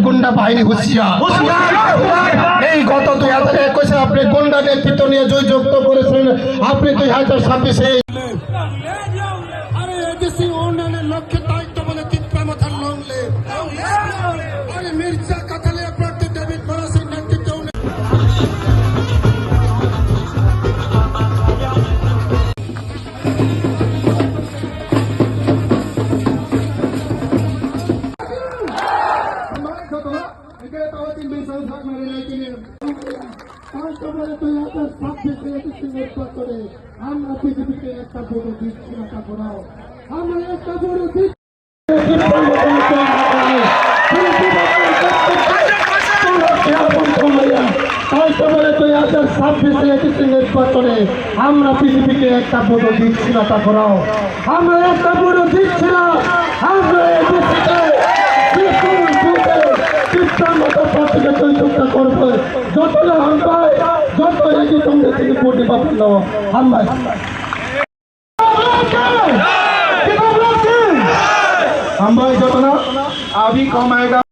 गुंडा बाहिनी हुशियार এই গত 2021 আপনি গুন্ডা নেতৃত্ব নিয়ে যে যুক্ত করেছেন আপনি 2026 আরে এদেশি উন্নয়নের লক্ষ্যে দায়িত্ব বলে চিত্রমাথার লংলে আরে মির্জা কাতালিয়া প্রার্থী ডেভিড ফরাসের নেতৃত্বে আমরা পৃথিবীতে একটা বড় দিচ্ছি না তারপরেও আমরা একটা বড় নির্বাচনে আমরা পৃথিবীকে একটা বড় দিচ্ছি না তারপরেও আমরা একটা বড় দিচ্ছি না আমরা যত হামবাই যত এগিয়ে তোমরা থেকে ভোটে পাবেন হামবাই হামবাই যত না अभी कम आएगा।